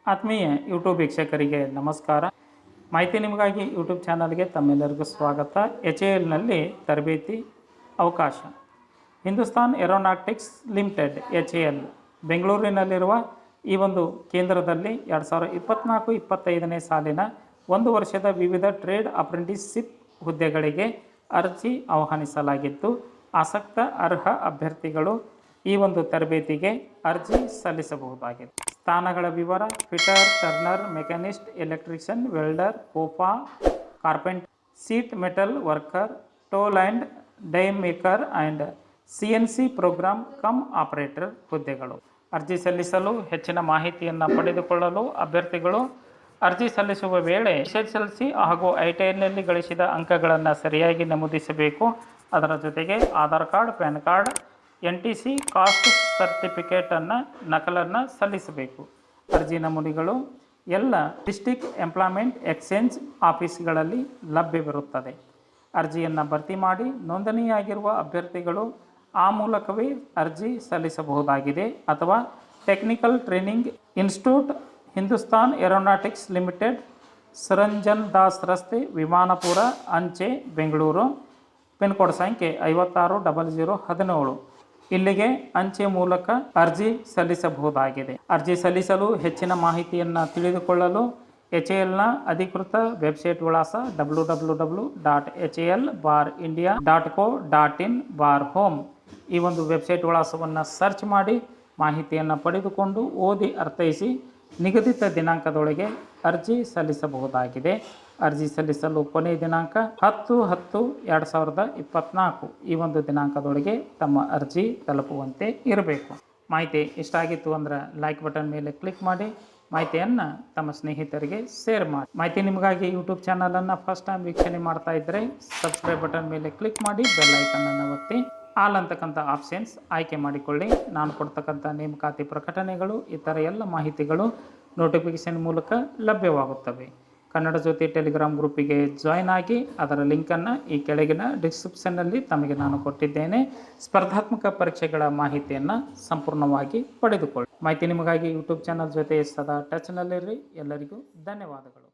ಆತ್ಮೀಯ ಯೂಟ್ಯೂಬ್ ವೀಕ್ಷಕರಿಗೆ ನಮಸ್ಕಾರ. ಮಾಹಿತಿ ನಿಮಗಾಗಿ ಯೂಟ್ಯೂಬ್ ಚಾನಲ್ಗೆ ತಮ್ಮೆಲ್ಲರಿಗೂ ಸ್ವಾಗತ. HALನಲ್ಲಿ ತರಬೇತಿ ಅವಕಾಶ. ಹಿಂದೂಸ್ತಾನ್ ಏರೋನಾಟಿಕ್ಸ್ ಲಿಮಿಟೆಡ್ HAL ಬೆಂಗಳೂರಿನಲ್ಲಿರುವ ಈ ಒಂದು ಕೇಂದ್ರದಲ್ಲಿ 2024-25ನೇ ಸಾಲಿನ 1 ವರ್ಷದ ವಿವಿಧ ಟ್ರೇಡ್ ಅಪ್ರೆಂಟಿಸ್ಶಿಪ್ ಹುದ್ದೆಗಳಿಗೆ ಅರ್ಜಿ ಆಹ್ವಾನಿಸಲಾಗಿದ್ದು, ಆಸಕ್ತ ಅರ್ಹ ಅಭ್ಯರ್ಥಿಗಳು ಈ ಒಂದು ತರಬೇತಿಗೆ ಅರ್ಜಿ ಸಲ್ಲಿಸಬಹುದಾಗಿದೆ. ಸ್ಥಾನಗಳ ವಿವರ: fitter, turner, machinist, electrician, welder, COPA, carpenter, sheet metal worker, tool and die maker and CNC program cum operator ಹುದ್ದೆಗಳು. ಅರ್ಜಿ ಸಲ್ಲಿಸಲು ಹೆಚ್ಚಿನ ಮಾಹಿತಿಯನ್ನು ಪಡೆದುಕೊಳ್ಳಲು ಅಭ್ಯರ್ಥಿಗಳು ಅರ್ಜಿ ಸಲ್ಲಿಸುವ ವೇಳೆ SSLC ಹಾಗೂ ITIನಲ್ಲಿ ಗಳಿಸಿದ ಅಂಕಗಳನ್ನು ಸರಿಯಾಗಿ ನಮೂದಿಸಬೇಕು. ಅದರ ಜೊತೆಗೆ Aadhaar card, PAN card, NTC cost ಸರ್ಟಿಫಿಕೇಟನ್ನು ನಕಲನ್ನು ಸಲ್ಲಿಸಬೇಕು. ಅರ್ಜಿ ನಮೂನೆಗಳು ಎಲ್ಲ ಡಿಸ್ಟ್ರಿಕ್ಟ್ ಎಂಪ್ಲಾಯ್ಮೆಂಟ್ ಎಕ್ಸ್ಚೇಂಜ್ ಆಫೀಸ್ಗಳಲ್ಲಿ ಲಭ್ಯವಿರುತ್ತದೆ. ಅರ್ಜಿಯನ್ನು ಭರ್ತಿ ಮಾಡಿ ನೋಂದಣಿಯಾಗಿರುವ ಅಭ್ಯರ್ಥಿಗಳು ಆ ಮೂಲಕವೇ ಅರ್ಜಿ ಸಲ್ಲಿಸಬಹುದಾಗಿದೆ ಅಥವಾ technical training institute, Hindustan aeronautics limited, Suranjan Das ರಸ್ತೆ, ವಿಮಾನಪುರ, ಅಂಚೆ, ಬೆಂಗಳೂರು, ಪಿನ್ ಕೋಡ್ ಸಂಖ್ಯೆ 560017 ಇಲ್ಲಿಗೆ ಅಂಚೆ ಮೂಲಕ ಅರ್ಜಿ ಸಲ್ಲಿಸಬಹುದಾಗಿದೆ. ಅರ್ಜಿ ಸಲ್ಲಿಸಲು ಹೆಚ್ಚಿನ ಮಾಹಿತಿಯನ್ನು ತಿಳಿದುಕೊಳ್ಳಲು HALನ ಅಧಿಕೃತ ವೆಬ್ಸೈಟ್ ವಿಳಾಸ www.hal-india.co.in/home ಈ ಒಂದು ವೆಬ್ಸೈಟ್ ವಿಳಾಸವನ್ನು ಸರ್ಚ್ ಮಾಡಿ ಮಾಹಿತಿಯನ್ನು ಪಡೆದುಕೊಂಡು ಓದಿ ಅರ್ಥೈಸಿ ನಿಗದಿತ ದಿನಾಂಕದೊಳಗೆ ಅರ್ಜಿ ಸಲ್ಲಿಸಬಹುದಾಗಿದೆ. ಅರ್ಜಿ ಸಲ್ಲಿಸಲು ಕೊನೆಯ ದಿನಾಂಕ 10/10/2024 ಈ ಒಂದು ದಿನಾಂಕದೊಳಗೆ ತಮ್ಮ ಅರ್ಜಿ ತಲುಪುವಂತೆ ಇರಬೇಕು. ಮಾಹಿತಿ ಇಷ್ಟ ಆಗಿತ್ತು ಅಂದರೆ ಲೈಕ್ ಬಟನ್ ಮೇಲೆ ಕ್ಲಿಕ್ ಮಾಡಿ ಮಾಹಿತಿಯನ್ನು ತಮ್ಮ ಸ್ನೇಹಿತರಿಗೆ ಶೇರ್ ಮಾಡಿ. ಮಾಹಿತಿ ನಿಮಗಾಗಿ ಯೂಟ್ಯೂಬ್ ಚಾನಲನ್ನು ಫಸ್ಟ್ ಟೈಮ್ ವೀಕ್ಷಣೆ ಮಾಡ್ತಾ ಇದ್ದರೆ ಸಬ್ಸ್ಕ್ರೈಬ್ ಬಟನ್ ಮೇಲೆ ಕ್ಲಿಕ್ ಮಾಡಿ ಬೆಲ್ ಐಕನನ್ನು ಒತ್ತಿ ಆಲ್ ಅಂತಕ್ಕಂಥ ಆಪ್ಷನ್ಸ್ ಆಯ್ಕೆ ಮಾಡಿಕೊಳ್ಳಿ. ನಾನು ಕೊಡ್ತಕ್ಕಂಥ ನೇಮಕಾತಿ ಪ್ರಕಟಣೆಗಳು ಇತರ ಎಲ್ಲ ಮಾಹಿತಿಗಳು ನೋಟಿಫಿಕೇಷನ್ ಮೂಲಕ ಲಭ್ಯವಾಗುತ್ತವೆ. ಕನ್ನಡ ಜ್ಯೋತಿ ಟೆಲಿಗ್ರಾಮ್ ಗ್ರೂಪಿಗೆ ಜಾಯ್ನ್ ಆಗಿ ಅದರ ಲಿಂಕನ್ನು ಈ ಕೆಳಗಿನ ಡಿಸ್ಕ್ರಿಪ್ಷನ್ನಲ್ಲಿ ತಮಗೆ ನಾನು ಕೊಟ್ಟಿದ್ದೇನೆ. ಸ್ಪರ್ಧಾತ್ಮಕ ಪರೀಕ್ಷೆಗಳ ಮಾಹಿತಿಯನ್ನು ಸಂಪೂರ್ಣವಾಗಿ ಪಡೆದುಕೊಳ್ಳಿ. ಮಾಹಿತಿ ನಿಮಗಾಗಿ ಯೂಟ್ಯೂಬ್ ಚಾನಲ್ ಜೊತೆ ಸದಾ ಟಚ್ನಲ್ಲಿರಿ. ಎಲ್ಲರಿಗೂ ಧನ್ಯವಾದಗಳು.